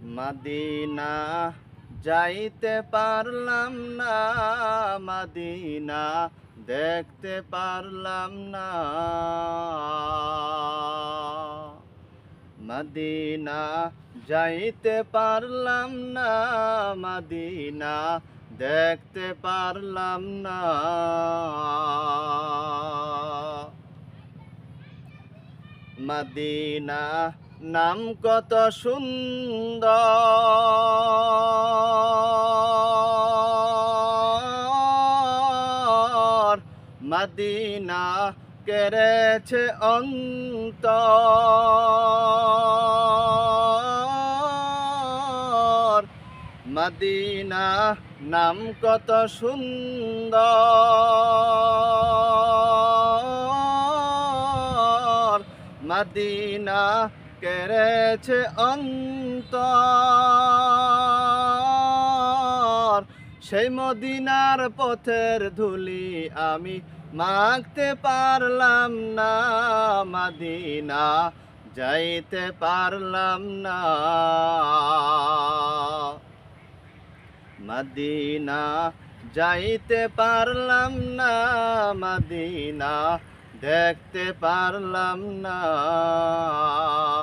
Medina যাইতে পারলাম না, মদিনা দেখতে পারলাম না। মদিনা যাইতে পারলাম না, মদিনা দেখতে পারলাম না। মদিনা নাম কত সুন্দর, মদিনা কেড়েছে অন্তর। মদিনা নাম কত সুন্দর, মদিনা কেড়েছে অন্তর। সেই মদিনার পথের ধুলি আমি মাখতে পারলাম না, মদিনা যাইতে পারলাম না। মদিনা যাইতে পারলাম না, মদিনা দেখতে পারলাম না।